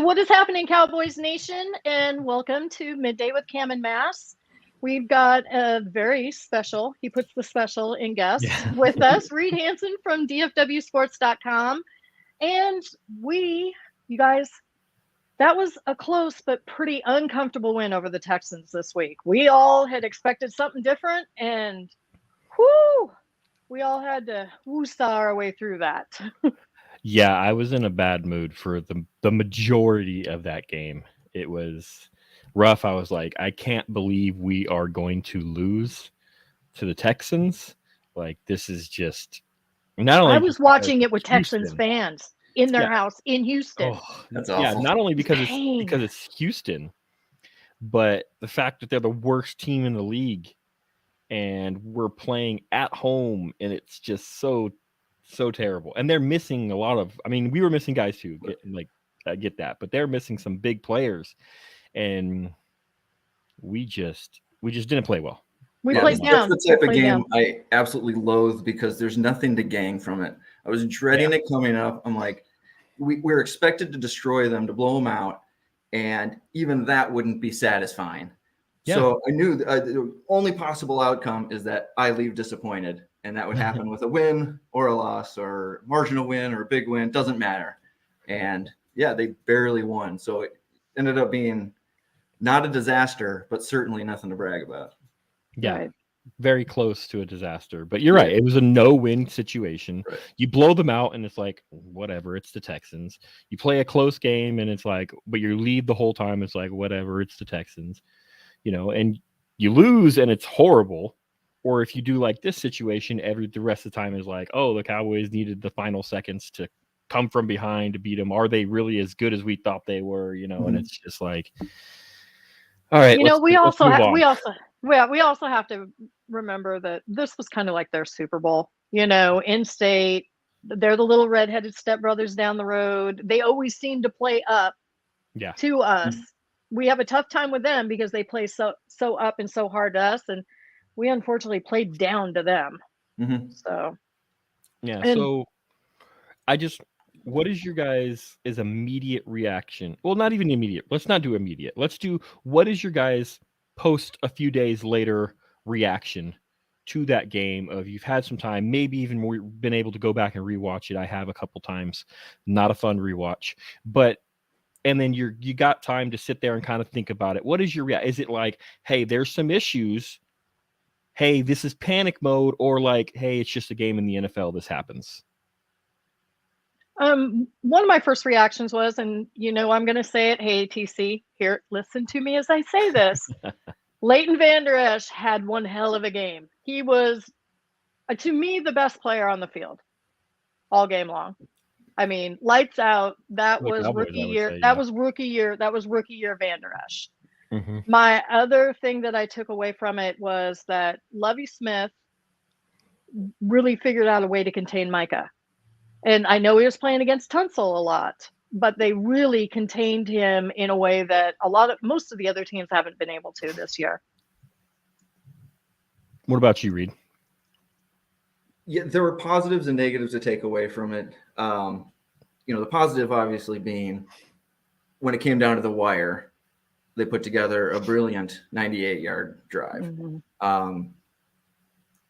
what is happening, Cowboys Nation? And welcome to Midday with Cam and Mass. We've got a very special, he puts the special in guest with us, Reid Hanson from DFWsports.com. And you guys, that was a close but pretty uncomfortable win over the Texans this week. We all had expected something different, and we all had to woo-saw our way through that. Yeah, I was in a bad mood for the majority of that game. It was rough. I was like, I can't believe we are going to lose to the Texans. Like, this is just not only. I was watching it with Houston. Texans fans in their house in Houston. Oh, that's awful. Yeah, not only because it's Houston, but the fact that they're the worst team in the league, and we're playing at home, and it's just so terrible. And they're missing a lot of. I mean, we were missing guys too. I get that, but they're missing some big players, and we just didn't play well. We played down. That's the type of game I absolutely loathe because there's nothing to gain from it. I was dreading it coming up. I'm like, we're expected to destroy them, to blow them out, and even that wouldn't be satisfying. Yeah. So I knew the only possible outcome is that I leave disappointed, and that would happen with a win or a loss or marginal win or a big win. Doesn't matter. And yeah, they barely won. So it ended up being not a disaster, but certainly nothing to brag about. Yeah, right. Very close to a disaster. But you're right. It was a no-win situation. Right. You blow them out, and it's like, whatever, it's the Texans. You play a close game, and it's like, but you lead the whole time. It's like, whatever, it's the Texans. And you lose, and it's horrible. Or if you do like this situation, the rest of the time is like, oh, the Cowboys needed the final seconds to come from behind to beat them. Are they really as good as we thought they were? And it's just like, all right. We also have to remember that this was kind of like their Super Bowl. In state, they're the little redheaded stepbrothers down the road. They always seem to play up to us. We have a tough time with them because they play so up and so hard to us, and we unfortunately played down to them. Mm-hmm. So so what is your guys' immediate reaction? Well, not even immediate. Let's not do immediate. What is your guys' post a few days later reaction to that game? Of you've had some time, maybe even been able to go back and rewatch it. I have a couple times. Not a fun rewatch, but. And then you got time to sit there and kind of think about it. What is your reaction? Is it like, hey, there's some issues. Hey, this is panic mode, or like, hey, it's just a game in the NFL. This happens. One of my first reactions was, and I'm going to say it. Hey, TC, here, listen to me as I say this. Leighton Vander Esch had one hell of a game. He was, to me, the best player on the field all game long. I mean, lights out. That was rookie year. That was rookie year. That was rookie year Vander Esch. Mm-hmm. My other thing that I took away from it was that Lovie Smith really figured out a way to contain Micah. And I know he was playing against Tunsil a lot, but they really contained him in a way that most of the other teams haven't been able to this year. What about you, Reid? Yeah, there were positives and negatives to take away from it. The positive obviously being when it came down to the wire, they put together a brilliant 98-yard drive. Mm-hmm.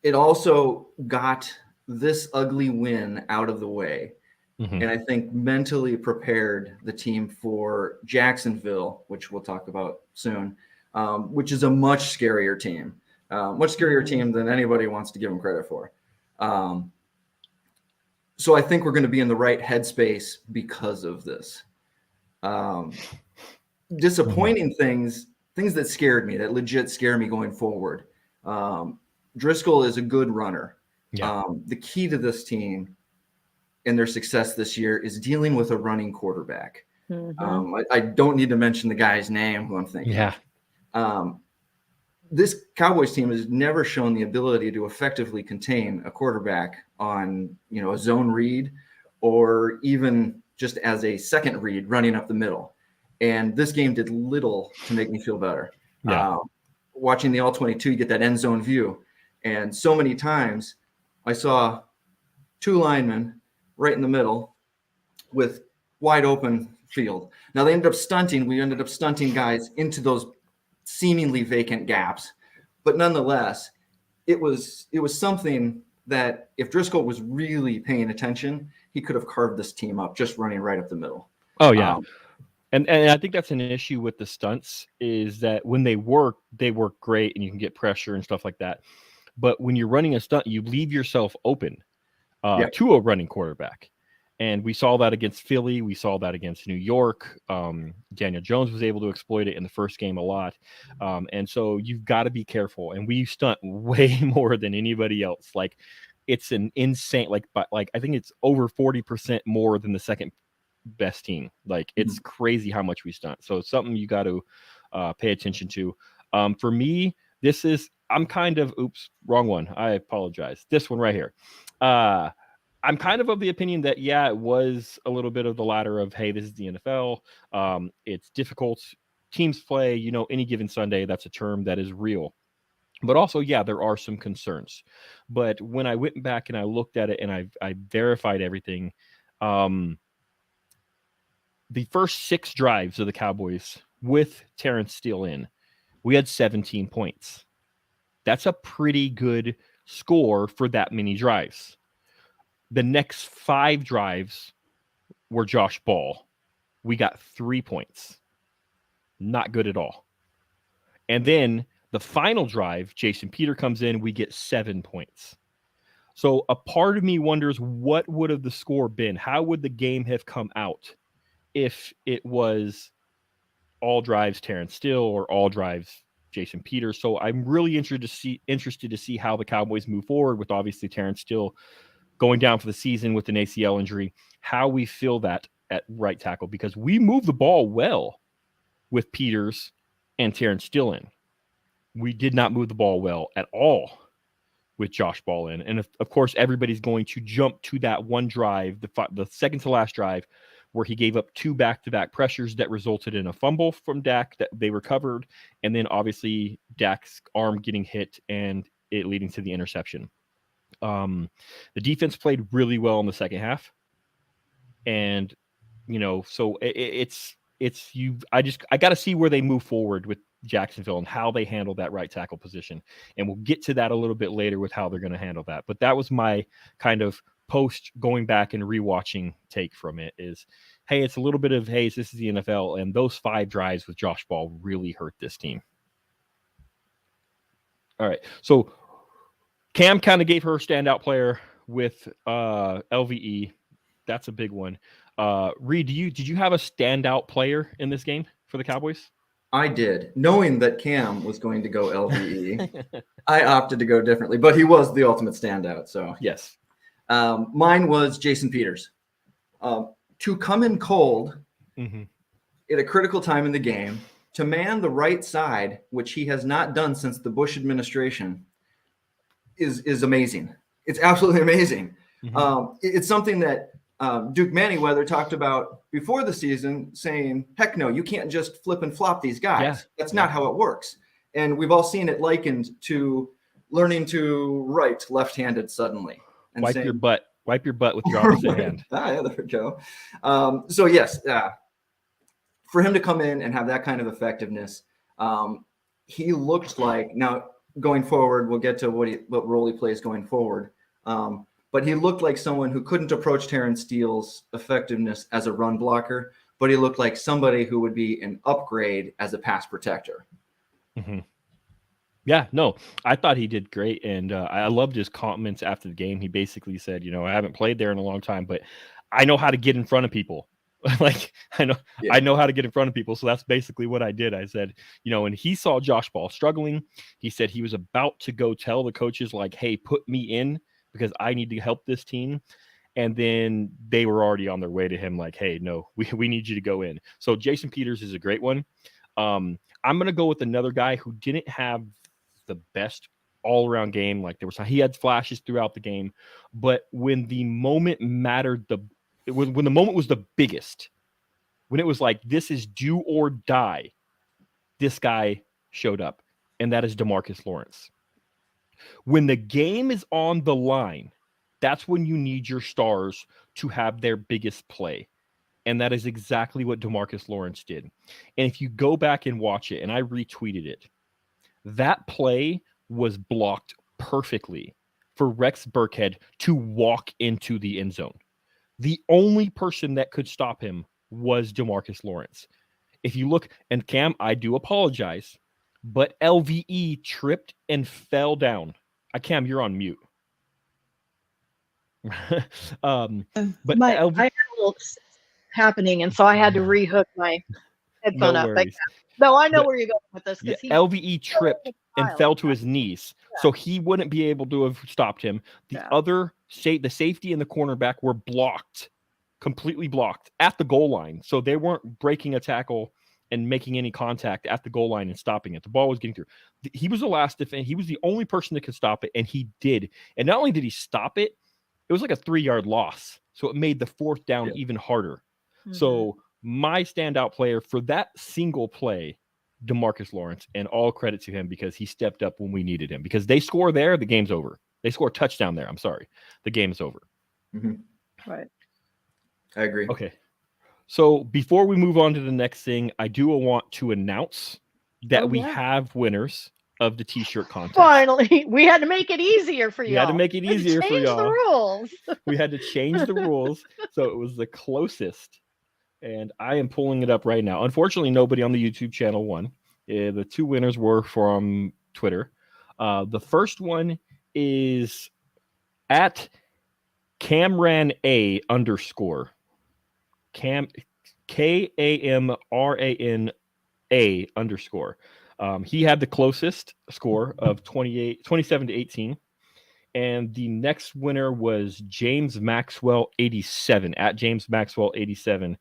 It also got this ugly win out of the way. Mm-hmm. And I think mentally prepared the team for Jacksonville, which we'll talk about soon, which is a much scarier team than anybody wants to give them credit for. So I think we're going to be in the right headspace because of this. Disappointing things that scared me, that legit scare me going forward. Driscoll is a good runner. Yeah. The key to this team and their success this year is dealing with a running quarterback. Mm-hmm. I don't need to mention the guy's name who I'm thinking. Yeah. This Cowboys team has never shown the ability to effectively contain a quarterback on, a zone read or even just as a second read running up the middle. And this game did little to make me feel better. Yeah. Watching the All-22, you get that end zone view. And so many times I saw two linemen right in the middle with wide open field. Now they ended up stunting. We ended up stunting guys into those seemingly vacant gaps, but nonetheless, it was something that if Driscoll was really paying attention, he could have carved this team up just running right up the middle. Oh yeah. And I think that's an issue with the stunts is that when they work great and you can get pressure and stuff like that. But when you're running a stunt, you leave yourself open to a running quarterback. And we saw that against Philly. We saw that against New York. Daniel Jones was able to exploit it in the first game a lot. And so you've got to be careful. And we stunt way more than anybody else. Like it's an insane, like I think it's over 40% more than the second best team. Like it's crazy how much we stunt. So it's something you got to pay attention to. For me, I'm kind of, wrong one. I apologize. This one right here. I'm kind of the opinion that, yeah, it was a little bit of the ladder of, hey, this is the NFL. It's difficult. Teams play, any given Sunday. That's a term that is real. But also, yeah, there are some concerns. But when I went back and I looked at it and I verified everything, the first 6 drives of the Cowboys with Terrence Steele in, we had 17 points. That's a pretty good score for that many drives. The next 5 drives were Josh Ball. We got 3 points. Not good at all. And then the final drive, Jason Peter comes in, we get 7 points. So a part of me wonders what would have the score been? How would the game have come out if it was all drives Terrence Steele or all drives Jason Peters? So I'm really interested to see how the Cowboys move forward with obviously Terrence Steele going down for the season with an ACL injury, how we feel that at right tackle, because we move the ball well with Peters and Terrence Steele in. We did not move the ball well at all with Josh Ball in. And of course, everybody's going to jump to that one drive, the second to last drive, where he gave up 2 back-to-back pressures that resulted in a fumble from Dak that they recovered. And then obviously Dak's arm getting hit and it leading to the interception. The defense played really well in the second half. And, so I got to see where they move forward with Jacksonville and how they handle that right tackle position. And we'll get to that a little bit later with how they're going to handle that. But that was my kind of post going back and rewatching take from it is, hey, it's a little bit of, hey, this is the NFL. And those 5 drives with Josh Ball really hurt this team. All right. So Cam kind of gave her standout player with LVE. That's a big one. Reid, did you have a standout player in this game for the Cowboys? I did. Knowing that Cam was going to go LVE, I opted to go differently, but he was the ultimate standout. So yes. Mine was Jason Peters. To come in cold at a critical time in the game, to man the right side, which he has not done since the Bush administration, is amazing. It's absolutely amazing. It's something that Duke Manyweather talked about before the season, saying, heck no, you can't just flip and flop these guys. Yeah. That's not how it works. And we've all seen it likened to learning to write left-handed suddenly. And wipe your butt with your opposite hand. Yeah, there we go. So yes, for him to come in and have that kind of effectiveness, he looked like, now going forward, we'll get to what role he plays going forward. But he looked like someone who couldn't approach Terrence Steele's effectiveness as a run blocker, but he looked like somebody who would be an upgrade as a pass protector. Yeah, no, I thought he did great. And I loved his comments after the game. He basically said, I haven't played there in a long time, but I know how to get in front of people. I know how to get in front of people. So that's basically what I did. I said, and he saw Josh Ball struggling. He said he was about to go tell the coaches like, hey, put me in because I need to help this team. And then they were already on their way to him like, hey, no, we need you to go in. So Jason Peters is a great one. I'm going to go with another guy who didn't have the best all-around game. Like he had flashes throughout the game, but when the moment mattered, when the moment was the biggest, when it was like, this is do or die, this guy showed up, and that is DeMarcus Lawrence. When the game is on the line, that's when you need your stars to have their biggest play. And that is exactly what DeMarcus Lawrence did. And if you go back and watch it, and I retweeted it, that play was blocked perfectly for Rex Burkhead to walk into the end zone. The only person that could stop him was DeMarcus Lawrence. If you look, and Cam, I do apologize, but LVE tripped and fell down. Cam, you're on mute. But I had a little happening, and so I had to rehook my headphone up. Worries. No, I know where you're going with this. Yeah, LVE tripped and fell to his knees, so he wouldn't be able to have stopped him. The safety and the cornerback were blocked, completely blocked at the goal line, so they weren't breaking a tackle and making any contact at the goal line and stopping it. The ball was getting through. He was the last defense. He was the only person that could stop it, and he did. And not only did he stop it, it was like a 3-yard loss, so it made the fourth down even harder. Mm-hmm. So my standout player for that single play, DeMarcus Lawrence, and all credit to him because he stepped up when we needed him. Because they score there, the game's over. They score a touchdown there. I'm sorry, the game's over. Mm-hmm. Right. I agree. Okay. So before we move on to the next thing, I do want to announce that we have winners of the T-shirt contest. Finally, we had to make it easier for you. We had to make it easier for y'all. The rules. We had to change the rules, so it was the closest. And I am pulling it up right now. Unfortunately, nobody on the YouTube channel won. The 2 winners were from Twitter. The first one is at Camran A _. KAMRAN A _. He had the closest score of 27 to 18. And the next winner was James Maxwell 87 at James Maxwell 87,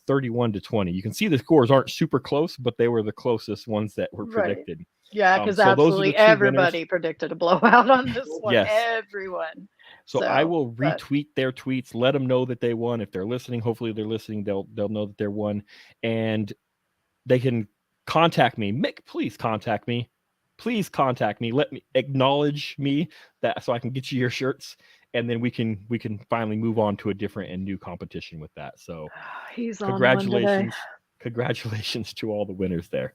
31 to 20. You can see the scores aren't super close, but they were the closest ones that were predicted. Yeah, because absolutely everybody predicted a blowout on this one. Yes. Everyone. So I will retweet their tweets, let them know that they won. If they're listening, hopefully they're listening. They'll know that they're won, and they can contact me. Mick, please contact me. Please contact me. Let me acknowledge me that so I can get you your shirts, and then we can finally move on to a different and new competition with that. So congratulations to all the winners there.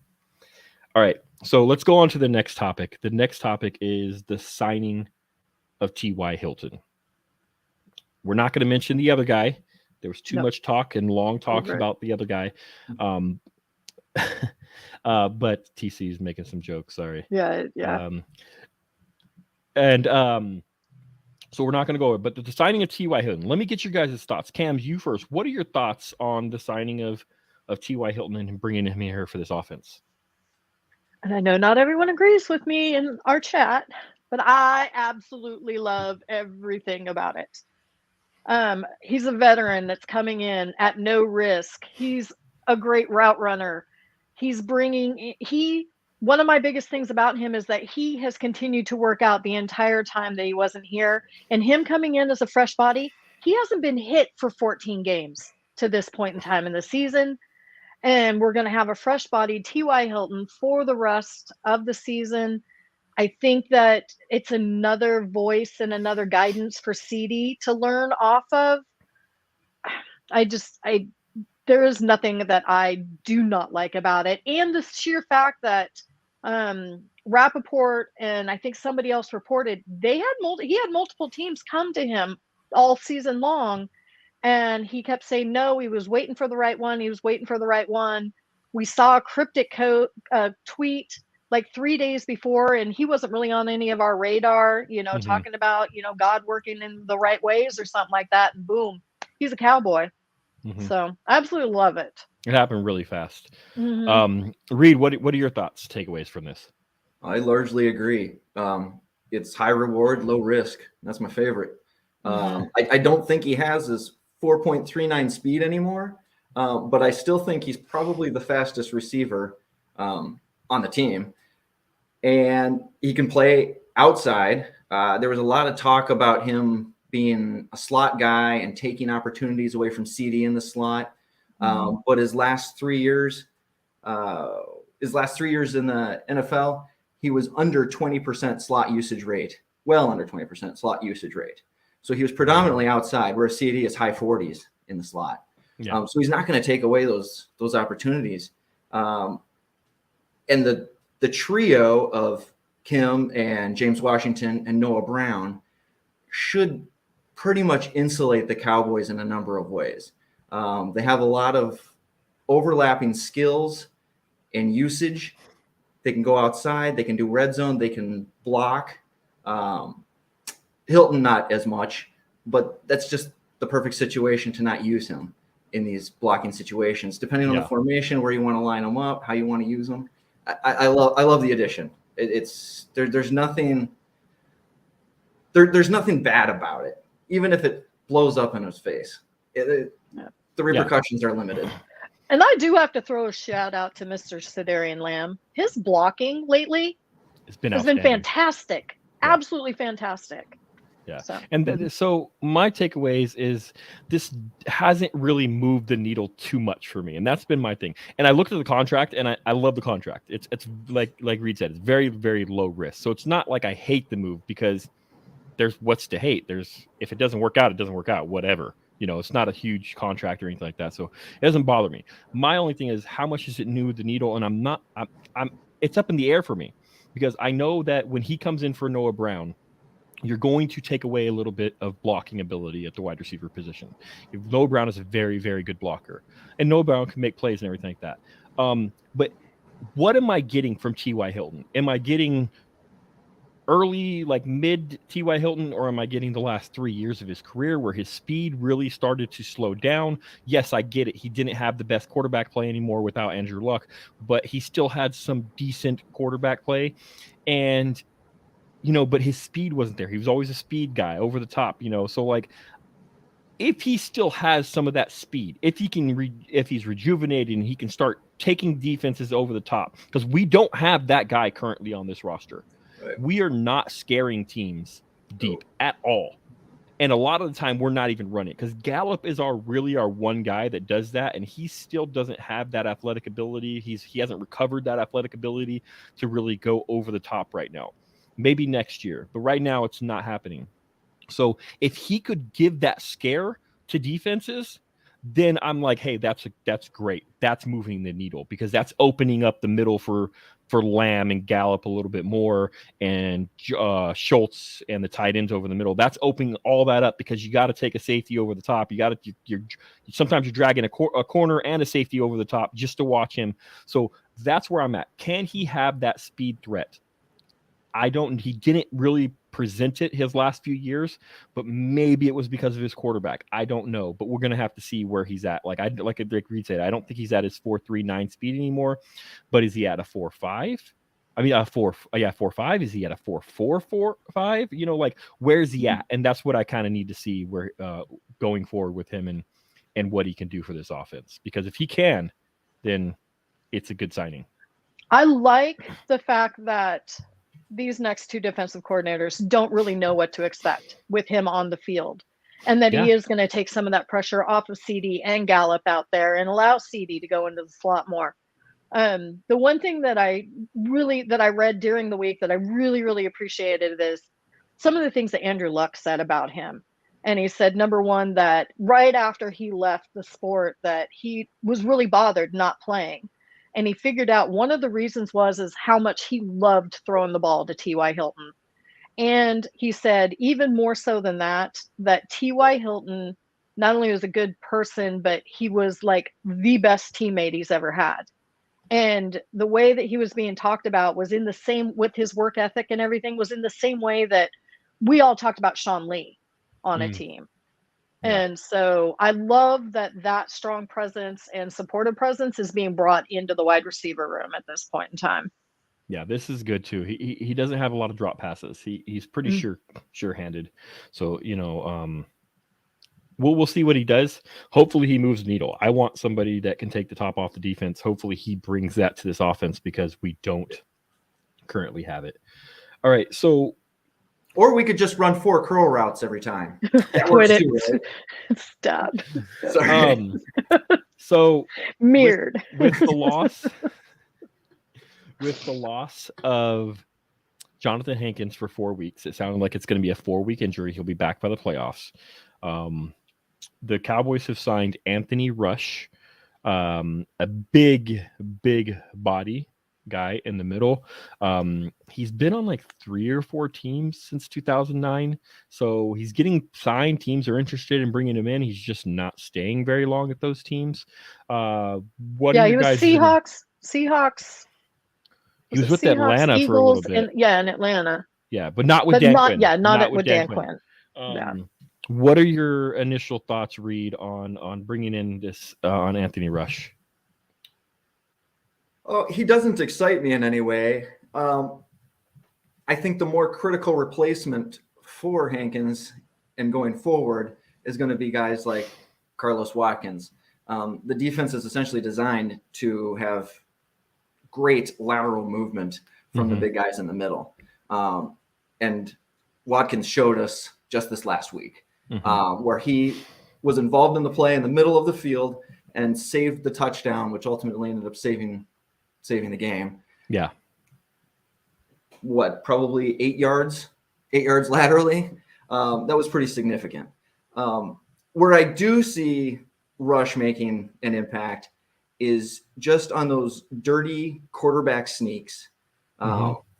All right, so let's go on to the next topic. The next topic is the signing of T.Y. Hilton. We're not going to mention the other guy. There was too much talk and long talks about the other guy. But TC is making some jokes. Sorry. Yeah. So we're not going to go over. But the signing of T.Y. Hilton. Let me get your guys' thoughts. Cam, you first. What are your thoughts on the signing of T.Y. Hilton and bringing him here for this offense? And I know not everyone agrees with me in our chat, but I absolutely love everything about it. He's a veteran that's coming in at no risk. He's a great route runner. One of my biggest things about him is that he has continued to work out the entire time that he wasn't here. And him coming in as a fresh body, he hasn't been hit for 14 games to this point in time in the season. And we're going to have a fresh body, T.Y. Hilton, for the rest of the season. I think that it's another voice and another guidance for CD to learn off of. There is nothing that I do not like about it. And the sheer fact that Rappaport and I think somebody else reported he had multiple teams come to him all season long. And he kept saying, no, he was waiting for the right one. We saw a cryptic tweet like 3 days before, and he wasn't really on any of our radar, talking about, God working in the right ways or something like that. And boom, he's a Cowboy. Mm-hmm. So I absolutely love it. It happened really fast. Mm-hmm. Reid, what are your thoughts, takeaways from this? I largely agree. It's high reward, low risk. That's my favorite. I don't think he has his 4.39 speed anymore, but I still think he's probably the fastest receiver on the team. And he can play outside. There was a lot of talk about him being a slot guy and taking opportunities away from CD in the slot. But his last 3 years in the NFL, he was under 20% slot usage rate, well under 20% slot usage rate. So he was predominantly outside, where CD is high 40s in the slot. Yeah. So he's not going to take away those opportunities. And the trio of Kim and James Washington and Noah Brown should pretty much insulate the Cowboys in a number of ways. They have a lot of overlapping skills and usage. They can go outside. They can do red zone. They can block. Hilton, not as much, but that's just the perfect situation to not use him in these blocking situations, depending on the formation, where you want to line them up, how you want to use them. I love the addition. There's nothing bad about it, even if it blows up in his face. The repercussions are limited. And I do have to throw a shout out to Mr. Sedarian Lamb. His blocking lately has been fantastic. Yeah. Absolutely fantastic. Yeah. So my takeaways is this hasn't really moved the needle too much for me. And that's been my thing. And I looked at the contract and I love the contract. It's like Reid said, it's very, very low risk. So it's not like I hate the move, because there's what's to hate. If it doesn't work out, it doesn't work out, whatever. It's not a huge contract or anything like that. So it doesn't bother me. My only thing is, how much does it move the needle? And it's up in the air for me, because I know that when he comes in for Noah Brown, you're going to take away a little bit of blocking ability at the wide receiver position. Noah Brown is a very, very good blocker, and Noah Brown can make plays and everything like that. But what am I getting from T.Y. Hilton? Am I getting early, like mid T.Y. Hilton, or am I getting the last 3 years of his career where his speed really started to slow down? Yes, I get it. He didn't have the best quarterback play anymore without Andrew Luck, but he still had some decent quarterback play. And but his speed wasn't there. He was always a speed guy over the top, So like, if he still has some of that speed, if he can, if he's rejuvenated and he can start taking defenses over the top, because we don't have that guy currently on this roster. Right. We are not scaring teams deep at all. And a lot of the time we're not even running, because Gallup is our one guy that does that. And he still doesn't have that athletic ability. He hasn't recovered that athletic ability to really go over the top right now. Maybe next year, but right now it's not happening. So if he could give that scare to defenses, then I'm like, hey, that's great. That's moving the needle, because that's opening up the middle for Lamb and Gallup a little bit more, and Schultz and the tight ends over the middle. That's opening all that up, because you got to take a safety over the top. Sometimes you're dragging a corner and a safety over the top just to watch him. So that's where I'm at. Can he have that speed threat? He didn't really present it his last few years, but maybe it was because of his quarterback. I don't know, but we're going to have to see where he's at. Like Reid said, I don't think he's at his 4.39 speed anymore, but is he at a 4.5? I mean, 4.5. Is he at a 4.445? Like, where's he at? And that's what I kind of need to see where going forward with him and what he can do for this offense. Because if he can, then it's a good signing. I like the fact that these next two defensive coordinators don't really know what to expect with him on the field, and that he is going to take some of that pressure off of CD and Gallup out there and allow CD to go into the slot more. The one thing that I read during the week that I really, really appreciated is some of the things that Andrew Luck said about him. And he said, number one, that right after he left the sport, that he was really bothered not playing. And he figured out one of the reasons is how much he loved throwing the ball to T.Y. Hilton. And he said, even more so than that T.Y. Hilton not only was a good person, but he was like the best teammate he's ever had. And the way that he was being talked about was in the same, with his work ethic and everything, was in the same way that we all talked about Sean Lee on a team. Yeah. And so I love that strong presence and supportive presence is being brought into the wide receiver room at this point in time. Yeah, this is good too. He doesn't have a lot of drop passes. He's pretty sure-handed. So, we'll see what he does. Hopefully he moves the needle. I want somebody that can take the top off the defense. Hopefully he brings that to this offense, because we don't currently have it. All right, so or we could just run 4 curl routes every time. That works too, right? Stop. Sorry. So mirrored with the loss of Jonathan Hankins for 4 weeks, it sounded like it's going to be a 4-week injury. He'll be back by the playoffs. the Cowboys have signed Anthony Rush, a big body guy in the middle. He's been on like 3 or 4 teams since 2009, so he's getting signed. Teams are interested in bringing him in. He's just not staying very long at those teams. What are he you was guys? Seahawks. He was with Seahawks, Atlanta Eagles, for a little bit. in Atlanta. Yeah, but not with Dan Quinn. Not with Dan Quinn. Yeah. What are your initial thoughts, Reid, on bringing in this on Anthony Rush? Oh, he doesn't excite me in any way. I think the more critical replacement for Hankins and going forward is going to be guys like Carlos Watkins. The defense is essentially designed to have great lateral movement from the big guys in the middle. And Watkins showed us just this last week where he was involved in the play in the middle of the field and saved the touchdown, which ultimately ended up saving the game. Yeah. What, probably 8 yards laterally. That was pretty significant. Where I do see Rush making an impact is just on those dirty quarterback sneaks.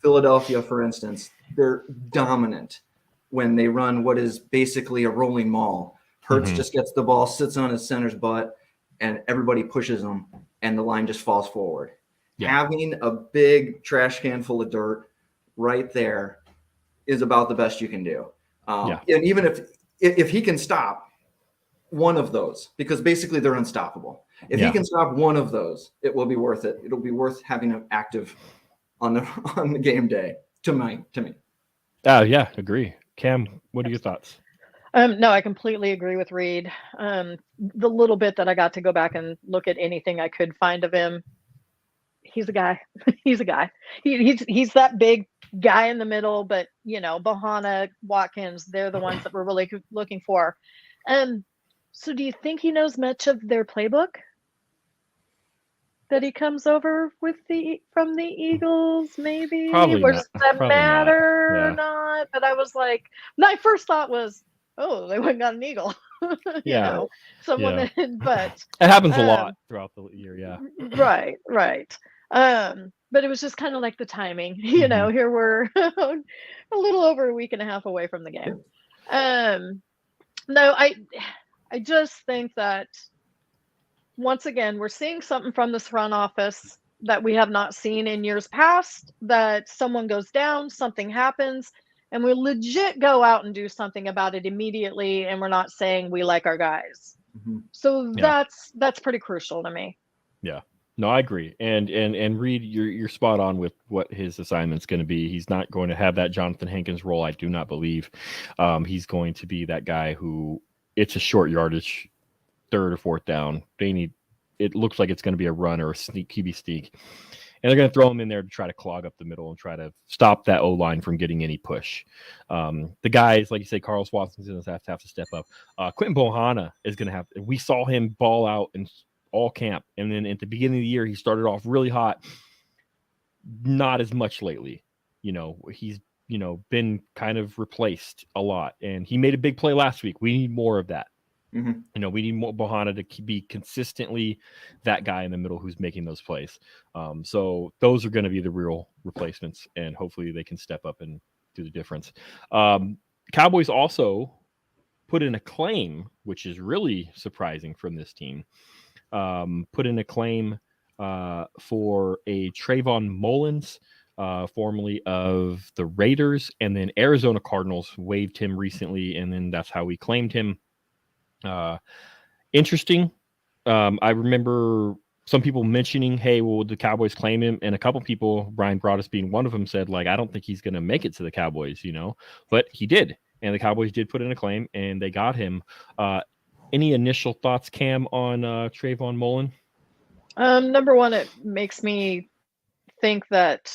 Philadelphia, for instance, they're dominant when they run what is basically a rolling maul. Hurts just gets the ball, sits on his center's butt, and everybody pushes him, and the line just falls forward. Yeah. Having a big trash can full of dirt right there is about the best you can do. And even if he can stop one of those, because basically they're unstoppable. If he can stop one of those, it will be worth it. It'll be worth having an active on the game day to me. Yeah, agree. Cam, what are your thoughts? No, I completely agree with Reid. The little bit that I got to go back and look at anything I could find of him, he's a guy. He's a guy. He's that big guy in the middle, but Bohanna, Watkins, they're the ones that we're really looking for. So do you think he knows much of their playbook that he comes over with from the Eagles? Maybe. Probably or not. Does that Probably matter not. or not? But I was like, my first thought was, oh, they went and got an eagle. Someone. But it happens a lot throughout the year. Yeah. Right. But it was just kind of like the timing. Here we're a little over a week and a half away from the game. No, I just think that once again, we're seeing something from this front office that we have not seen in years past, that someone goes down, something happens, and we legit go out and do something about it immediately, and we're not saying we like our guys. So that's pretty crucial to me. Yeah. No, I agree. And Reid, you're spot on with what his assignment's going to be. He's not going to have that Jonathan Hankins role, I do not believe. He's going to be that guy who it's a short yardage, 3rd or 4th down. It looks like it's going to be a run or a QB sneak. And they're going to throw him in there to try to clog up the middle and try to stop that O-line from getting any push. The guys, like you say, Carlos Watson's going to have to step up. Quentin Bohanna is going to have – we saw him ball out in all camp. And then at the beginning of the year, he started off really hot. Not as much lately. He's been kind of replaced a lot. And he made a big play last week. We need more of that. We need more Bohanna to be consistently that guy in the middle who's making those plays. So those are going to be the real replacements, and hopefully they can step up and do the difference. Cowboys also put in a claim, which is really surprising from this team. Put in a claim for a Trayvon Mullins, formerly of the Raiders, and then Arizona Cardinals waived him recently, and then that's how we claimed him. Interesting. I remember some people mentioning, hey, well, the Cowboys claim him? And a couple people, Brian Broaddus being one of them, said, like, I don't think he's going to make it to the Cowboys, but he did. And the Cowboys did put in a claim, and they got him. Any initial thoughts, Cam, on Trayvon Mullen? Number one, it makes me think that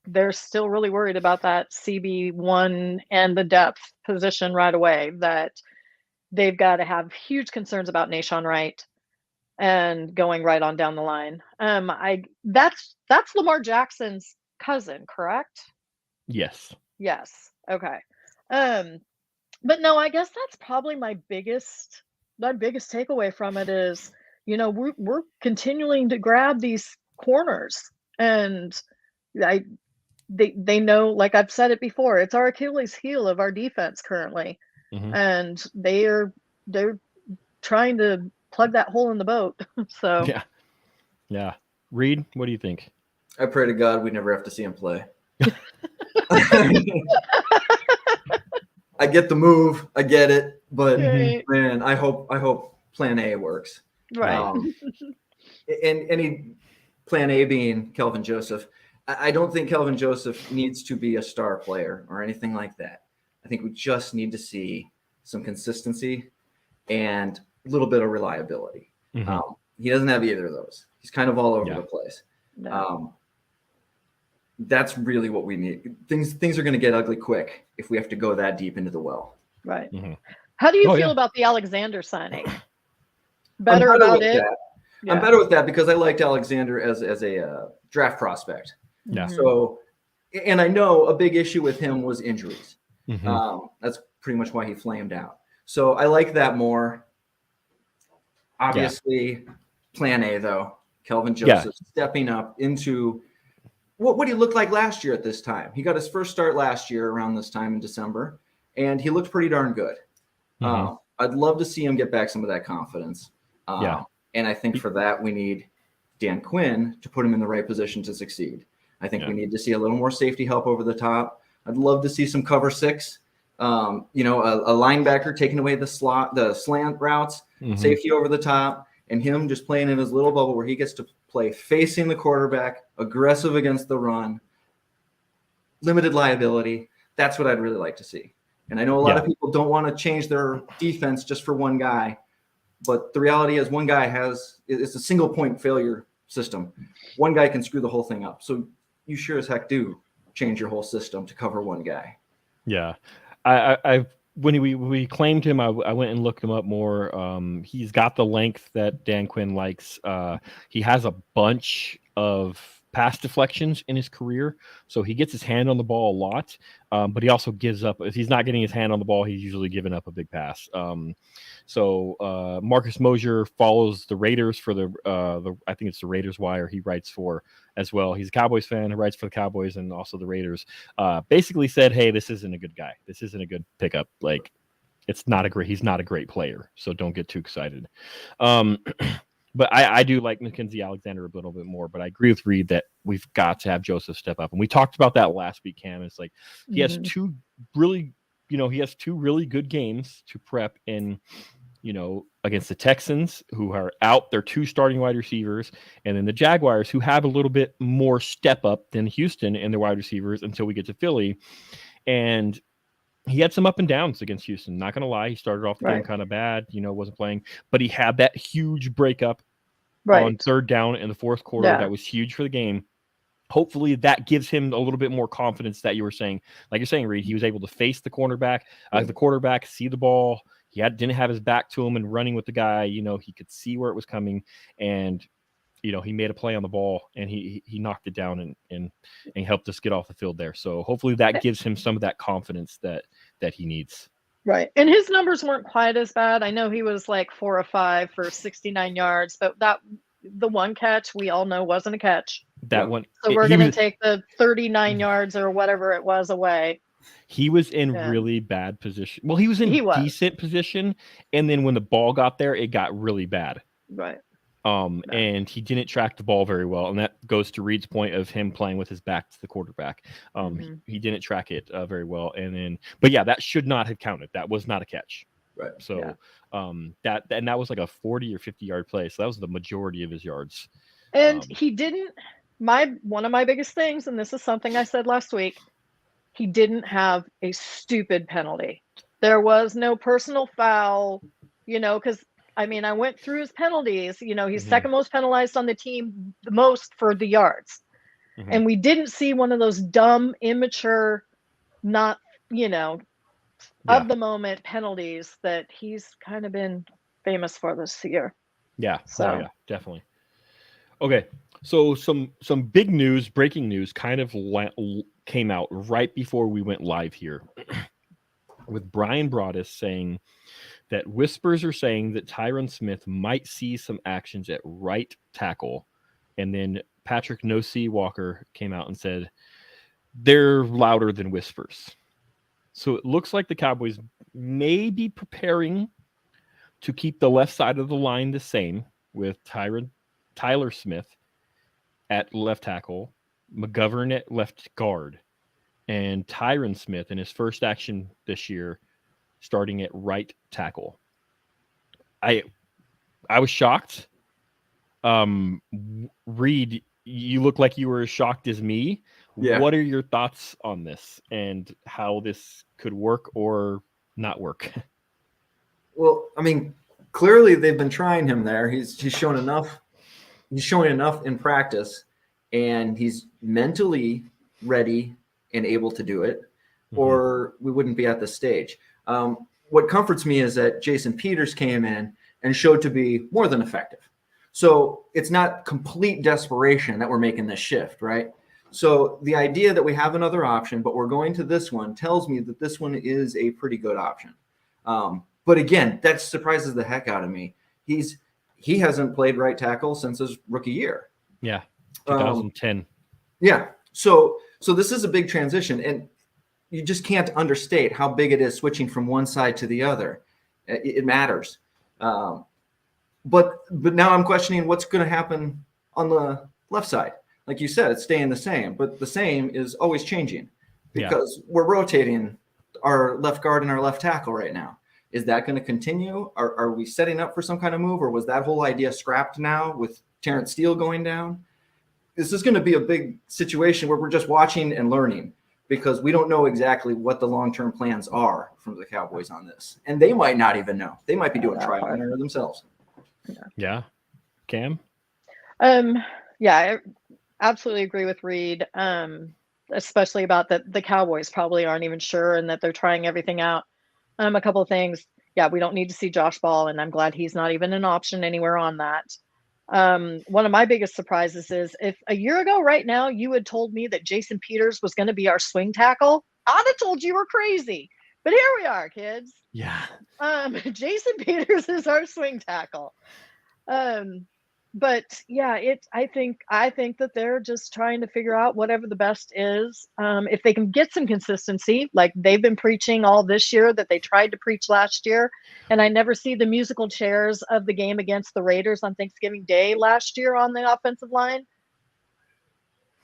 they're still really worried about that CB1 and the depth position right away, that they've got to have huge concerns about Nahshon Wright and going right on down the line. That's Lamar Jackson's cousin, correct? Yes. Okay. But no, I guess that's probably my biggest my biggest takeaway from it is, we're continuing to grab these corners, and they know, like I've said it before, it's our Achilles heel of our defense currently, and they're trying to plug that hole in the boat. So yeah. Reid, what do you think? I pray to God we never have to see him play. I get the move, I get it, but man, I hope Plan A works. Right. And any Plan A being Kelvin Joseph. I don't think Kelvin Joseph needs to be a star player or anything like that. I think we just need to see some consistency and a little bit of reliability. He doesn't have either of those. He's kind of all over the place. That's really what we need. Things are going to get ugly quick if we have to go that deep into the well. Right. How do you feel about the Alexander signing? Better I'm about it? I'm better with that because I liked Alexander as a draft prospect. Yeah. So, and I know a big issue with him was injuries. That's pretty much why he flamed out. So I like that more. Obviously, Plan A though, Kelvin Joseph stepping up into what he looked like last year at this time. He got his first start last year around this time in December, and he looked pretty darn good. I'd love to see him get back some of that confidence. And I think for that, we need Dan Quinn to put him in the right position to succeed. I think we need to see a little more safety help over the top. I'd love to see some cover six. A linebacker taking away the slant routes, safety over the top, and him just playing in his little bubble where he gets to play facing the quarterback, aggressive against the run, limited liability. That's what I'd really like to see. And I know a lot of people don't want to change their defense just for one guy, but the reality is one guy it's a single point failure system. One guy can screw the whole thing up. So you sure as heck do change your whole system to cover one guy. Yeah. When we claimed him, I went and looked him up more. He's got the length that Dan Quinn likes. He has a bunch of pass deflections in his career, so he gets his hand on the ball a lot, but he also gives up. If he's not getting his hand on the ball, he's usually giving up a big pass. So Marcus Mosher follows the Raiders for the I think it's the Raiders Wire he writes for as well. He's a Cowboys fan who writes for the Cowboys and also the Raiders. Basically said, hey, this isn't a good guy. This isn't a good pickup. Like, he's not a great player, so don't get too excited. But I do like Mackenzie Alexander a little bit more, but I agree with Reid that we've got to have Joseph step up. And we talked about that last week, Cam. It's like he has two really good games to prep in, against the Texans, who are out their two starting wide receivers, and then the Jaguars, who have a little bit more step up than Houston and their wide receivers until we get to Philly. And he had some up and downs against Houston. Not going to lie. He started off the game kind of bad, wasn't playing, but he had that huge breakup on third down in the fourth quarter. That was huge for the game. Hopefully that gives him a little bit more confidence that you were saying, like you're saying, Reid, he was able to face the quarterback, see the ball. He didn't have his back to him and running with the guy, he could see where it was coming, and he made a play on the ball and he knocked it down and helped us get off the field there. So hopefully that gives him some of that confidence that he needs. Right. And his numbers weren't quite as bad. I know he was like 4 or 5 for 69 yards, but the one catch we all know wasn't a catch. That one. So we're going to take the 39 yards or whatever it was away. He was in really bad position. Well, he was in decent position. And then when the ball got there, it got really bad. Right. And he didn't track the ball very well. And that goes to Reid's point of him playing with his back to the quarterback. He didn't track it very well. But that should not have counted. That was not a catch. Right. So that was like a 40 or 50 yard play. So that was the majority of his yards. And he didn't, one of my biggest things, and this is something I said last week, he didn't have a stupid penalty. There was no personal foul, because I went through his penalties. He's second most penalized on the team, the most for the yards. And we didn't see one of those dumb, immature, not, of the moment penalties that he's kind of been famous for this year. Yeah. So definitely. Okay. So some big news, breaking news kind of came out right before we went live here with Brian Broaddus saying that whispers are saying that Tyron Smith might see some actions at right tackle. And then Patrick No-See Walker came out and said, they're louder than whispers. So it looks like the Cowboys may be preparing to keep the left side of the line the same with Tyler Smith at left tackle, McGovern at left guard, and Tyron Smith in his first action this year starting at right tackle. I was shocked. Reid, you look like you were as shocked as me. Yeah. What are your thoughts on this and how this could work or not work? Well, I mean, clearly they've been trying him there. He's shown enough. He's showing enough in practice, and he's mentally ready and able to do it, or we wouldn't be at this stage. What comforts me is that Jason Peters came in and showed to be more than effective. So it's not complete desperation that we're making this shift, right? So the idea that we have another option, but we're going to this one, tells me that this one is a pretty good option. But again, that surprises the heck out of me. He hasn't played right tackle since his rookie year. Yeah, 2010. Yeah. So this is a big transition, and you just can't understate how big it is switching from one side to the other. It matters. But now I'm questioning what's going to happen on the left side. Like you said, it's staying the same, but the same is always changing because we're rotating our left guard and our left tackle right now. Is that going to continue? Are we setting up for some kind of move, or was that whole idea scrapped now with Terrence Steele going down? This is going to be a big situation where we're just watching and learning because we don't know exactly what the long-term plans are from the Cowboys on this. And they might not even know. They might be doing trial and error themselves. Yeah. Cam? Yeah, I absolutely agree with Reid, especially about that the Cowboys probably aren't even sure and that they're trying everything out. A couple of things. Yeah, we don't need to see Josh Ball, and I'm glad he's not even an option anywhere on that. One of my biggest surprises is if a year ago right now you had told me that Jason Peters was going to be our swing tackle, I'd have told you were crazy. But here we are, kids. Yeah. Jason Peters is our swing tackle. But yeah, I think that they're just trying to figure out whatever the best is. If they can get some consistency, like they've been preaching all this year that they tried to preach last year, and I never see the musical chairs of the game against the Raiders on Thanksgiving Day last year on the offensive line.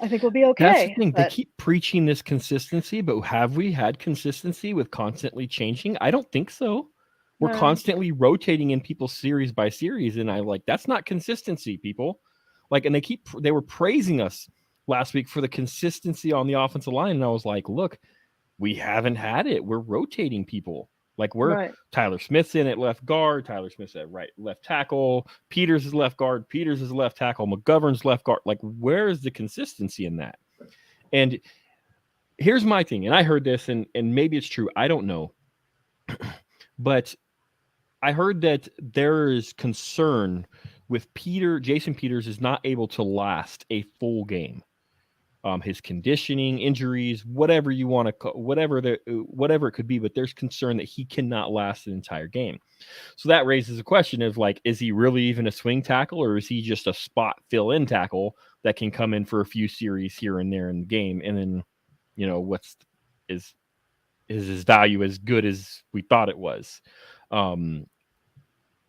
I think we'll be okay. That's the thing. They keep preaching this consistency, but have we had consistency with constantly changing? I don't think so. We're constantly rotating in people series by series, and I'm like, that's not consistency, people. Like, and they were praising us last week for the consistency on the offensive line, and I was like, look, we haven't had it. We're rotating people. Like Tyler Smith's in at left guard, Tyler Smith's at left tackle, Peters is left guard, Peters is left tackle, McGovern's left guard. Like, where is the consistency in that? And here's my thing, and I heard this, and maybe it's true. I don't know, but I heard that there is concern with Jason Peters is not able to last a full game. His conditioning, injuries, whatever you want to, whatever it could be, but there's concern that he cannot last an entire game. So that raises a question of like, is he really even a swing tackle, or is he just a spot fill-in tackle that can come in for a few series here and there in the game? And then, is his value as good as we thought it was?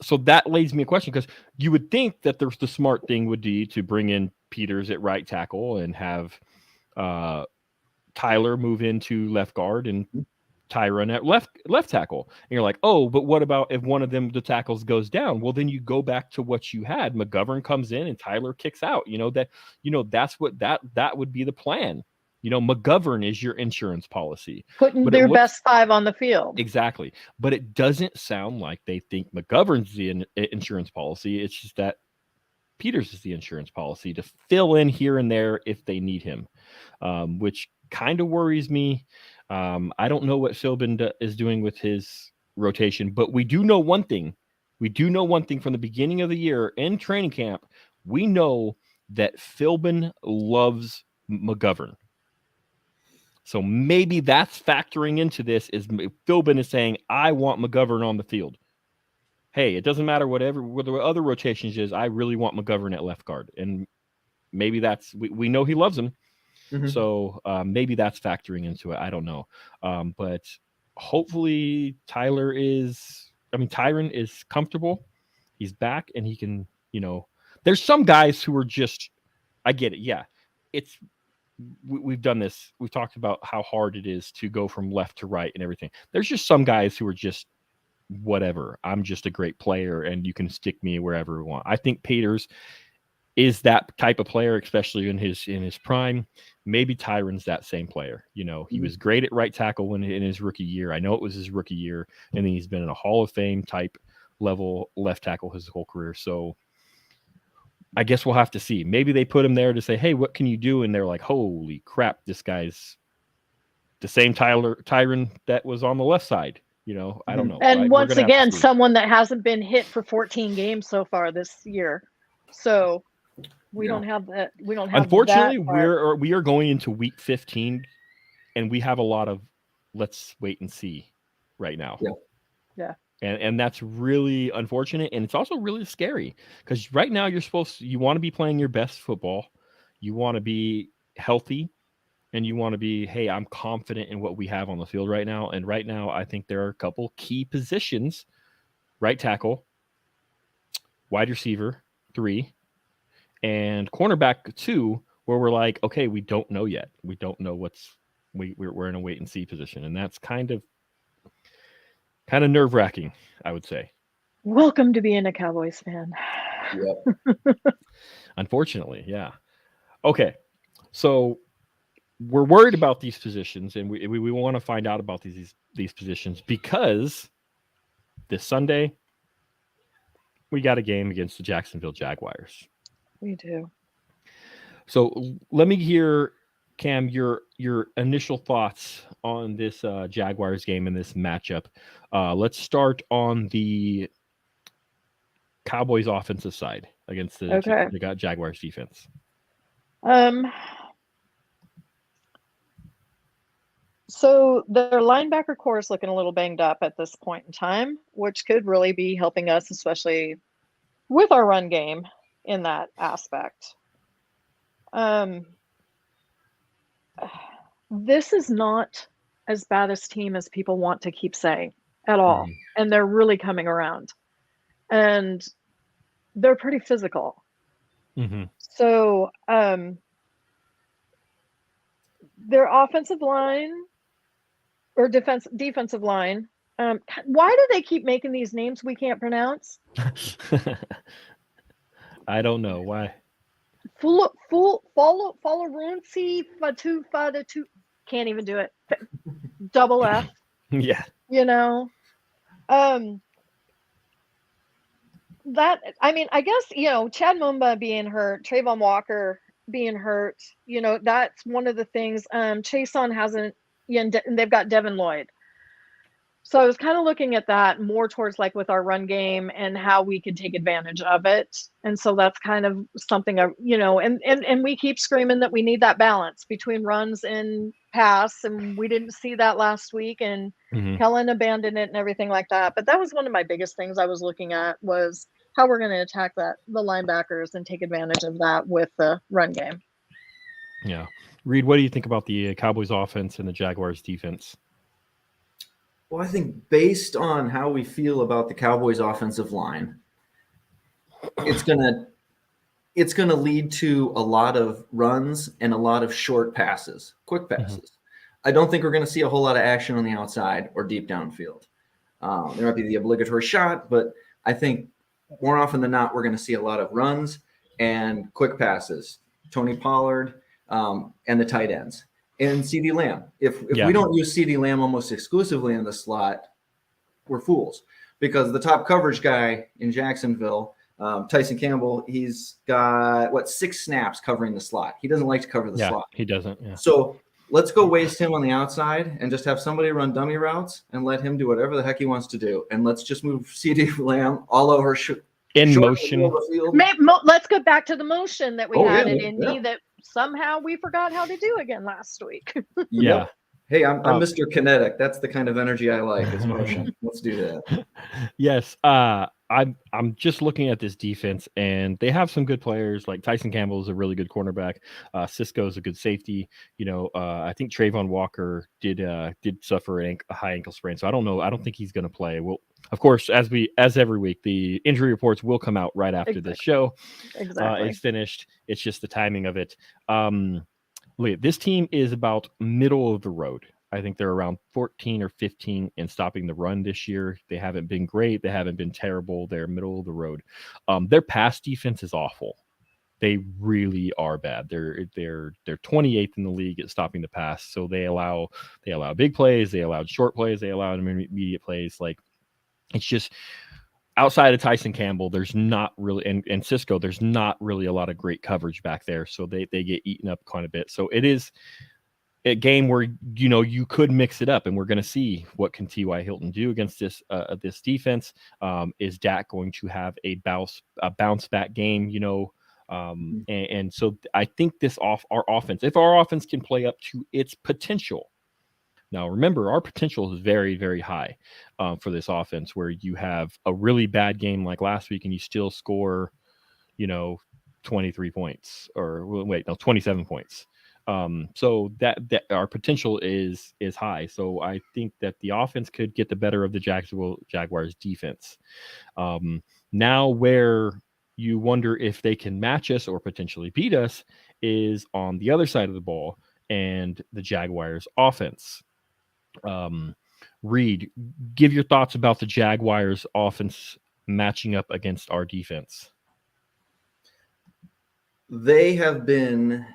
So that leads me a question, because you would think that the smart thing would be to bring in Peters at right tackle and have Tyler move into left guard and Tyron at left tackle. And you're like, oh, but what about if one of them, the tackles, goes down? Well, then you go back to what you had. McGovern comes in and Tyler kicks out. That's what that would be the plan. McGovern is your insurance policy. Putting their best five on the field. Exactly. But it doesn't sound like they think McGovern's the insurance policy. It's just that Peters is the insurance policy to fill in here and there if they need him, which kind of worries me. I don't know what Philbin is doing with his rotation, but we do know one thing. From the beginning of the year in training camp. We know that Philbin loves McGovern. So maybe that's factoring into this, is Philbin is saying, I want McGovern on the field. hey, it doesnn't matter what the other rotations is. I really want McGovern at left guard, and maybe that's we know he loves him, so maybe that's factoring into it. I don't know, but hopefully Tyron is comfortable. He's back, and he can. There's some guys who are just. I get it. Yeah, we've done this. We've talked about how hard it is to go from left to right and everything. There's just some guys who are just whatever. I'm just a great player, and you can stick me wherever you want. I think Peters is that type of player, especially in his prime. Maybe Tyron's that same player. He was great at right tackle in his rookie year. I know it was his rookie year, and then he's been in a Hall of Fame type level left tackle his whole career. So I guess we'll have to see. Maybe they put him there to say, hey, what can you do? And they're like, holy crap, this guy's the same Tyron that was on the left side. I don't know. And once again, someone that hasn't been hit for 14 games so far this year. So we don't have that. We don't have. Unfortunately, we are going into week 15, and we have a lot of let's wait and see right now. Yeah. And that's really unfortunate, and it's also really scary because right now you want to be playing your best football, you want to be healthy, and you want to be, hey, I'm confident in what we have on the field right now. And right now, I think there are a couple key positions: right tackle, wide receiver 3, and cornerback 2, where we're like, okay, we don't know yet. We don't know we're in a wait and see position, and that's kind of nerve-wracking, I would say. Welcome to being a Cowboys fan. Yep. Unfortunately, yeah. Okay, so we're worried about these positions, and we want to find out about these positions because this Sunday we got a game against the Jacksonville Jaguars. We do. So let me hear, Cam, your initial thoughts on this Jaguars game and this matchup. Let's start on the Cowboys offensive side against the Jaguars defense. So their linebacker core is looking a little banged up at this point in time, which could really be helping us, especially with our run game in that aspect. This is not as bad a team as people want to keep saying at all. And they're really coming around. And they're pretty physical. So their offensive line or defensive line, why do they keep making these names we can't pronounce? I don't know why. Follow Runci Fatu can't even do it. Double F. Yeah. That, I mean, I guess, Chad Mumba being hurt, Trayvon Walker being hurt, that's one of the things. Chason hasn't, and they've got Devin Lloyd. So I was kind of looking at that more towards like with our run game and how we could take advantage of it. And so that's kind of something, and we keep screaming that we need that balance between runs and pass. And we didn't see that last week, and Kellen abandoned it and everything like that. But that was one of my biggest things I was looking at was how we're going to attack the linebackers and take advantage of that with the run game. Yeah. Reid, what do you think about the Cowboys offense and the Jaguars defense? Well, I think based on how we feel about the Cowboys offensive line, it's gonna lead to a lot of runs and a lot of short passes, quick passes. I don't think we're going to see a whole lot of action on the outside or deep downfield. There might be the obligatory shot, but I think more often than not, we're going to see a lot of runs and quick passes. Tony Pollard and the tight ends. And CeeDee Lamb. If we don't use CeeDee Lamb almost exclusively in the slot, we're fools. Because the top coverage guy in Jacksonville, Tyson Campbell, he's got, 6 snaps covering the slot. He doesn't like to cover the slot. He doesn't. Yeah. So let's go waste him on the outside and just have somebody run dummy routes and let him do whatever the heck he wants to do. And let's just move CeeDee Lamb all over in motion. Let's go back to the motion that we had at Indy that somehow we forgot how to do again last week. Yeah. Hey, I'm Mr. Kinetic. That's the kind of energy I like. Is motion. Let's do that. Yes. I'm just looking at this defense, and they have some good players. Like Tyson Campbell is a really good cornerback. Cisco is a good safety. I think Trayvon Walker did suffer a high ankle sprain, so I don't know. I don't think he's going to play. Well, of course, as every week, the injury reports will come out right after this show is finished. It's just the timing of it. This team is about middle of the road. I think they're around 14 or 15 in stopping the run this year. They haven't been great. They haven't been terrible. They're middle of the road. Their pass defense is awful. They really are bad. They're 28th in the league at stopping the pass. So they allow big plays. They allow short plays. They allow intermediate plays. Like, it's just outside of Tyson Campbell, there's not really, and Cisco, there's not really a lot of great coverage back there. So they get eaten up quite a bit. So it is a game where you could mix it up, and we're going to see what can T.Y. Hilton do against this defense. Is Dak going to have a bounce back game? And so I think our offense, if our offense can play up to its potential. Now, remember, our potential is very, very high for this offense, where you have a really bad game like last week and you still score, 23 points, or 27 points. So that our potential is high. So I think that the offense could get the better of the Jacksonville Jaguars defense. Now where you wonder if they can match us or potentially beat us is on the other side of the ball and the Jaguars offense. Reid, give your thoughts about the Jaguars offense matching up against our defense. They have been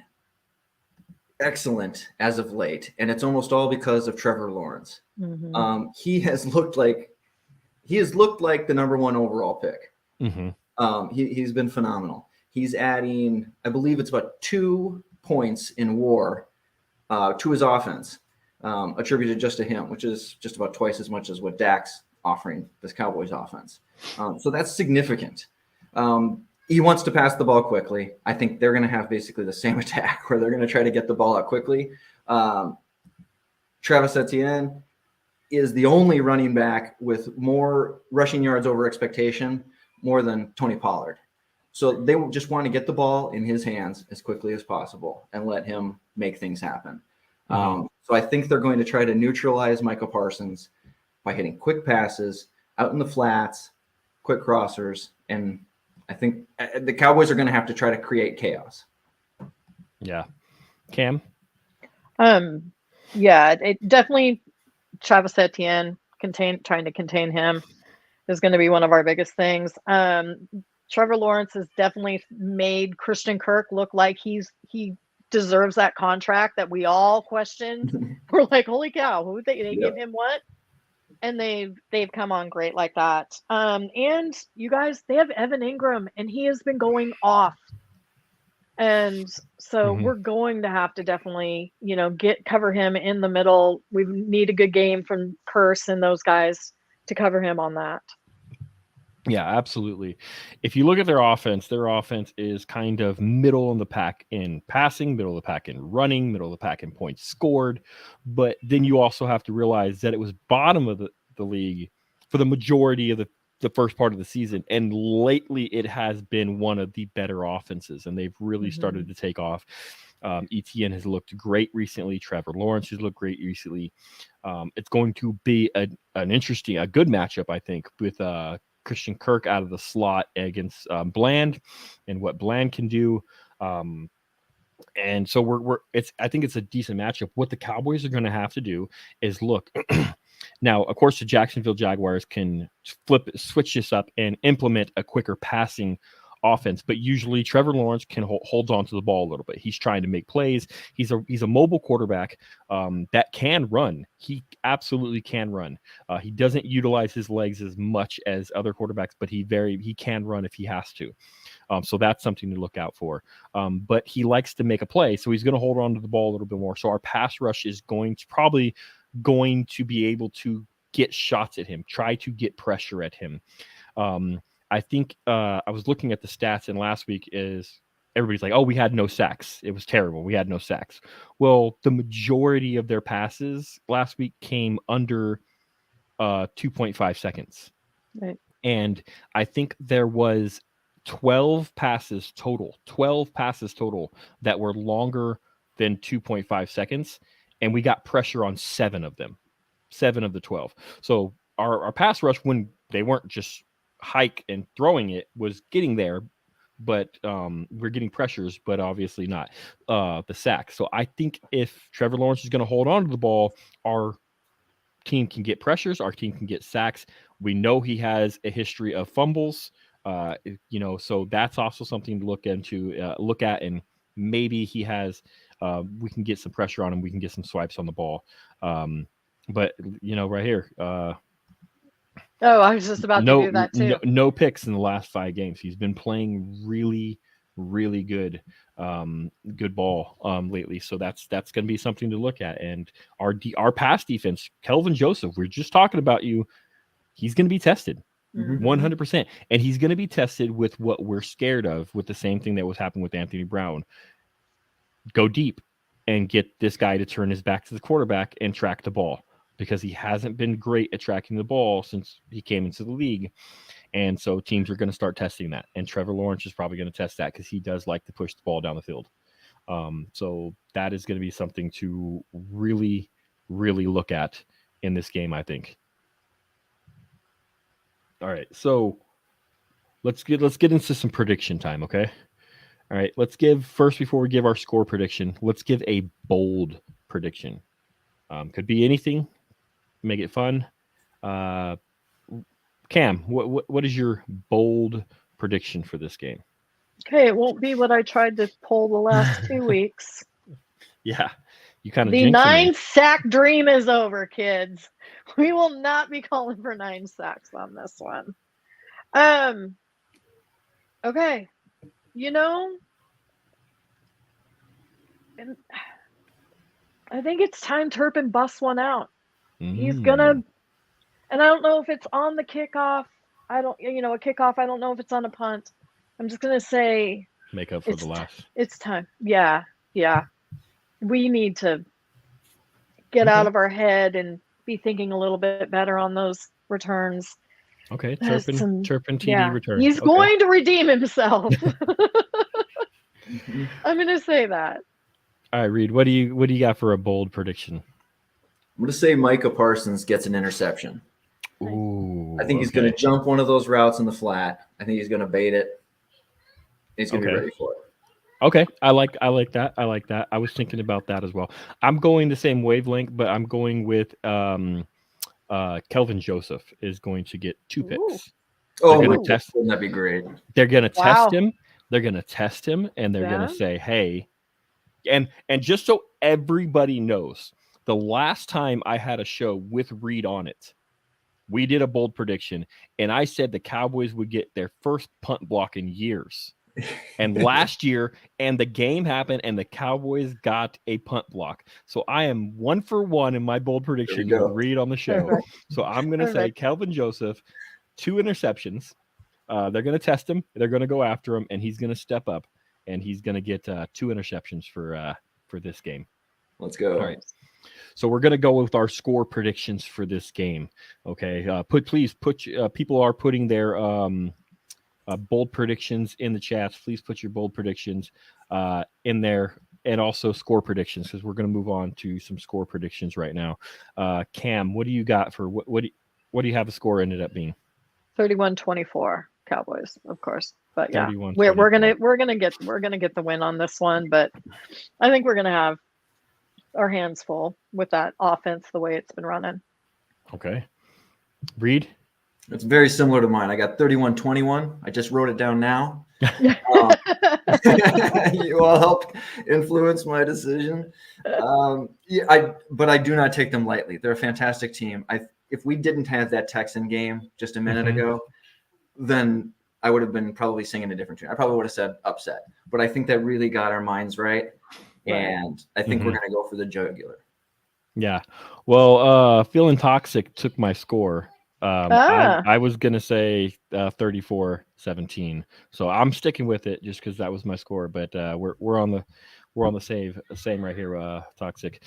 excellent as of late, and it's almost all because of Trevor Lawrence. Mm-hmm. He has looked like the number one overall pick. Mm-hmm. He's been phenomenal. He's adding, I believe it's about 2 points in WAR to his offense, attributed just to him, which is just about twice as much as what Dak's offering this Cowboys offense. So that's significant. He wants to pass the ball quickly. I think they're going to have basically the same attack where they're going to try to get the ball out quickly. Travis Etienne is the only running back with more rushing yards over expectation, more than Tony Pollard. So they just want to get the ball in his hands as quickly as possible and let him make things happen. Mm-hmm. So I think they're going to try to neutralize Michael Parsons by hitting quick passes out in the flats, quick crossers, and I think the Cowboys are going to have to try to create chaos. Yeah. Cam? Yeah, it definitely Travis Etienne trying to contain him is going to be one of our biggest things. Trevor Lawrence has definitely made Christian Kirk look like he deserves that contract that we all questioned. We're like, holy cow, who they give him what? And they've come on great like that. And you guys, they have Evan Ingram, and he has been going off. And so we're going to have to definitely, cover him in the middle. We need a good game from Curse and those guys to cover him on that. Yeah, absolutely. If you look at their offense is kind of middle in the pack in passing, middle of the pack in running, middle of the pack in points scored. But then you also have to realize that it was bottom of the league for the majority of the first part of the season. And lately it has been one of the better offenses, and they've really started to take off. Etienne has looked great recently. Trevor Lawrence has looked great recently. It's going to be a good matchup, I think, with Christian Kirk out of the slot against Bland and what Bland can do. And so I think it's a decent matchup. What the Cowboys are going to have to do is look. Now, of course, the Jacksonville Jaguars can switch this up and implement a quicker passing offense, but usually Trevor Lawrence can hold on to the ball a little bit. He's trying to make plays. He's a mobile quarterback that can run. He absolutely can run. He doesn't utilize his legs as much as other quarterbacks, but he can run if he has to. So that's something to look out for. But he likes to make a play, so he's going to hold on to the ball a little bit more. So our pass rush is probably going to be able to get shots at him, try to get pressure at him. I think I was looking at the stats, and last week is everybody's like, oh, we had no sacks. It was terrible. We had no sacks. Well, the majority of their passes last week came under 2.5 seconds. Right. And I think there was 12 passes total that were longer than 2.5 seconds. And we got pressure on 7 of them, 7 of the 12. So our pass rush, when they weren't just hike and throwing it, was getting there. But we're getting pressures, but obviously not the sack. So I think if Trevor Lawrence is going to hold on to the ball, our team can get pressures, our team can get sacks. We know he has a history of fumbles, so that's also something to look at, and maybe he has. We can get some pressure on him. We can get some swipes on the ball. But right here. I was just about to do that too. No picks in the last 5 games. He's been playing really, really good ball lately. So that's going to be something to look at. And our pass defense, Kelvin Joseph, we're just talking about you. He's going to be tested 100%. And he's going to be tested with what we're scared of, with the same thing that was happening with Anthony Brown. Go deep and get this guy to turn his back to the quarterback and track the ball, because he hasn't been great at tracking the ball since he came into the league. And so teams are going to start testing that. And Trevor Lawrence is probably going to test that, because he does like to push the ball down the field. So that is going to be something to really, really look at in this game, I think. All right. So let's get into some prediction time. Okay. All right. Before we give our score prediction, let's give a bold prediction. Could be anything. Make it fun. Cam, what is your bold prediction for this game? Okay, it won't be what I tried to pull the last 2 weeks. Yeah, you kind of the 9-sack dream is over, kids. We will not be calling for 9 sacks on this one. Okay, and I think it's time Turpin busts one out. He's gonna, and I don't know if it's on the kickoff. A kickoff. I don't know if it's on a punt. I'm just gonna say make up for the last. It's time. Yeah. We need to get out of our head and be thinking a little bit better on those returns. Okay, Turpin TD return. He's going to redeem himself. I'm gonna say that. All right, Reid, what do you got for a bold prediction? I'm going to say Micah Parsons gets an interception. Ooh, I think he's going to jump one of those routes in the flat. I think he's going to bait it. He's going to be ready for it. Okay, I like that. I was thinking about that as well. I'm going the same wavelength, but I'm going with Kelvin Joseph is going to get 2 picks. Ooh. Wouldn't that be great? They're going to test him. They're going to test him, and they're going to say, hey, and just so everybody knows, the last time I had a show with Reid on it, we did a bold prediction, and I said the Cowboys would get their first punt block in years. And last year, and the game happened, and the Cowboys got a punt block. So I am 1 for 1 in my bold prediction with Reid on the show. Perfect. So I'm going to say Kelvin Joseph, 2 interceptions. They're going to test him. They're going to go after him, and he's going to step up, and he's going to get 2 interceptions for this game. Let's go. All right. So we're going to go with our score predictions for this game. Okay. People are putting their bold predictions in the chats. Please put your bold predictions in there, and also score predictions, because we're going to move on to some score predictions right now. Cam, what do you got for what do you have the score ended up being? 31-24 Cowboys, of course. But yeah, 31-24. we're gonna get the win on this one. But I think we're gonna have our hands full with that offense the way it's been running. Okay. Reid? It's very similar to mine. I got 31-21. I just wrote it down now. You all helped influence my decision. But I do not take them lightly. They're a fantastic team. If we didn't have that Texan game just a minute ago, then I would have been probably singing a different tune. I probably would have said upset. But I think that really got our minds right. And I think we're going to go for the jugular. Yeah. Well, Feeling Toxic took my score. I was going to say 34-17. So I'm sticking with it just because that was my score. But we're on the same right here, Toxic.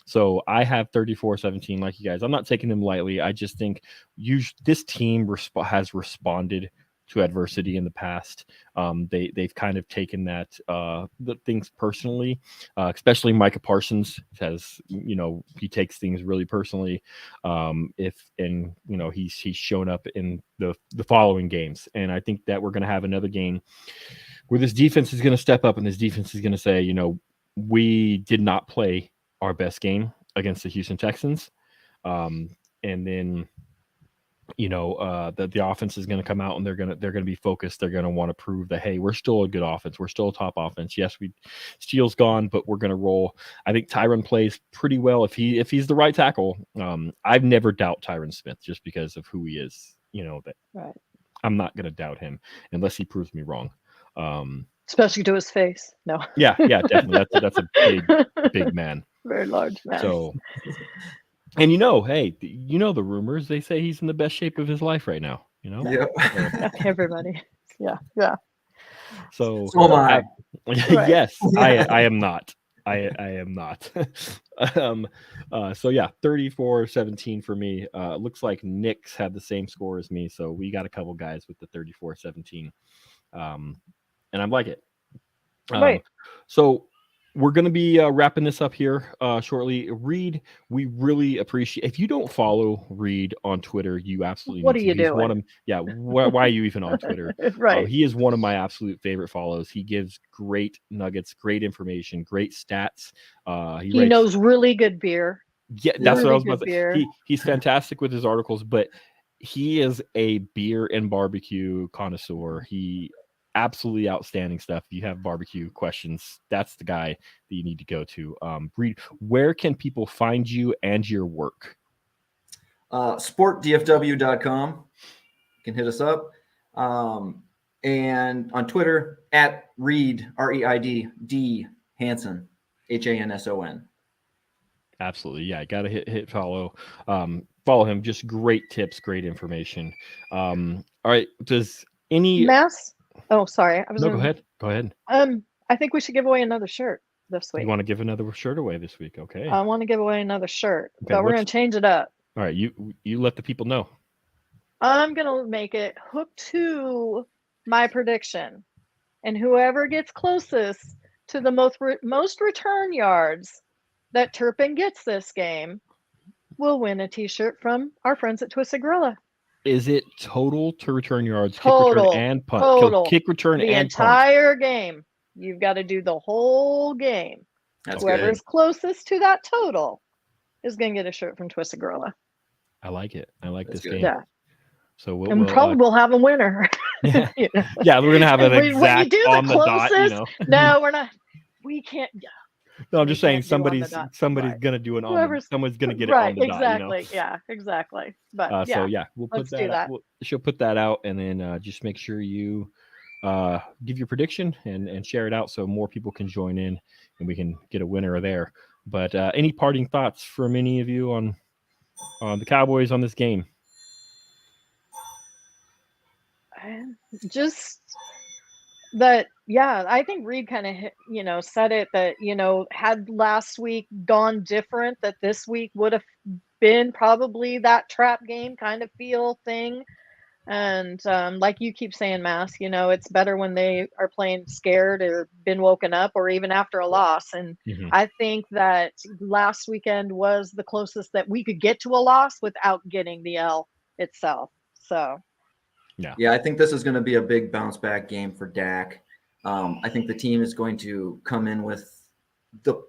So I have 34-17 like you guys. I'm not taking them lightly. I just think this team has responded to adversity in the past. They've kind of taken the things personally, especially Micah Parsons he takes things really personally. He's shown up in the following games, and I think that we're going to have another game where this defense is going to step up and this defense is going to say, we did not play our best game against the Houston Texans, and then the offense is going to come out and they're going to be focused. They're going to want to prove that, hey, we're still a good offense. We're still a top offense. Yes, Steele's gone, but we're going to roll. I think Tyron plays pretty well if he's the right tackle. I've never doubt Tyron Smith just because of who he is. Right. I'm not going to doubt him unless he proves me wrong. Especially to his face. No. Yeah, definitely. That's a big man. Very large man. So. And the rumors, they say he's in the best shape of his life right now, Yep. Everybody. Yeah. So am I. Yes, I am not. I am not. 34-17 for me. Looks like Nick's had the same score as me, so we got a couple guys with the 34-17. And I like it. Right. So we're going to be wrapping this up here shortly. Reid, we really appreciate. If you don't follow Reid on Twitter, you absolutely what need are you to. doing? Why are you even on Twitter? Right. He is one of my absolute favorite follows. He gives great nuggets, great information, great stats. He knows really good beer. Yeah, that's really what I was about to say. He's fantastic with his articles, but he is a beer and barbecue connoisseur. He absolutely outstanding stuff. If you have barbecue questions, that's the guy that you need to go to. Reid, where can people find you and your work? sportdfw.com. You can hit us up. And on Twitter at Reid, Reid D Hanson, Hanson. Absolutely. Yeah. Got to hit follow. Follow him. Just great tips, great information. All right. Does any Mass? Oh, sorry. Go ahead. Go ahead. I think we should give away another shirt this week. You want to give another shirt away this week? Okay. I want to give away another shirt, Okay, but we're going to change it up. All right. You let the people know. I'm going to make it hook to my prediction. And whoever gets closest to the most return yards that Turpin gets this game will win a t-shirt from our friends at Twisted Gorilla. Is it total to return yards, total, kick return, and punt? Total. Kick return the and entire punt. Game. You've got to do the whole game. That's Whoever's closest to that total is going to get a shirt from Twisted Gorilla. I like it. I like That's this good. game. Yeah. So we'll have a winner. Yeah, yeah, we're gonna have an exact on the dot. No, we're not. We can't. No, I'm just saying somebody's gonna do an on. Someone's gonna get it on the exactly. dot. Yeah, exactly. But so we'll put that. She'll put that out, and then just make sure you give your prediction and share it out so more people can join in, and we can get a winner there. But any parting thoughts from any of you on the Cowboys on this game? Just that, I think Reid kind of said it that, had last week gone different, that this week would have been probably that trap game kind of feel thing. And like you keep saying, Mass, it's better when they are playing scared or been woken up or even after a loss. And I think that last weekend was the closest that we could get to a loss without getting the L itself. So. Yeah, I think this is going to be a big bounce back game for Dak. I think the team is going to come in with the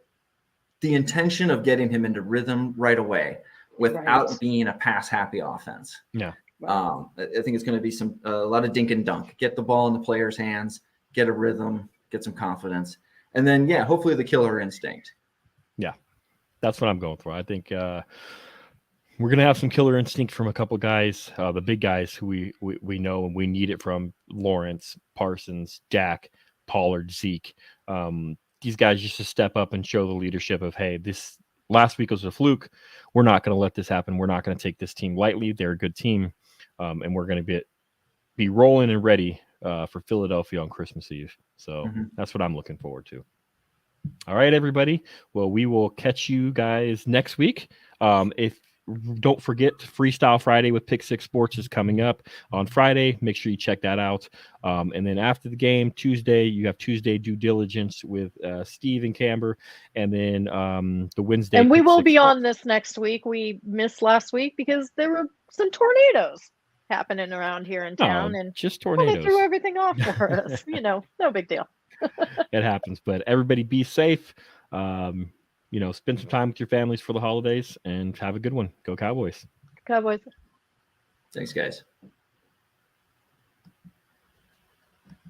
intention of getting him into rhythm right away without being a pass happy offense. Yeah. I think it's going to be a lot of dink and dunk. Get the ball in the players' hands, get a rhythm, get some confidence, and then hopefully the killer instinct. Yeah, that's what I'm going for. I think we're going to have some killer instinct from a couple guys, the big guys who we know and we need it from: Lawrence, Parsons, Dak, Pollard, Zeke. These guys just to step up and show the leadership of, hey, this last week was a fluke. We're not going to let this happen. We're not going to take this team lightly. They're a good team, and we're going to be rolling and ready for Philadelphia on Christmas Eve. So that's what I'm looking forward to. All right, everybody. Well, we will catch you guys next week. If don't forget, Freestyle Friday with Pick Six Sports is coming up on Friday. Make sure you check that out. And then after the game, Tuesday, you have Tuesday Due Diligence with Steve and Camber. And then the Wednesday. And we Pick will Six be Sports. on this next week. We missed last week because there were some tornadoes happening around here in town. No, and just well, tornadoes. they threw everything off for us. No big deal. It happens. But everybody be safe. Spend some time with your families for the holidays and have a good one. Go Cowboys. Cowboys. Thanks, guys.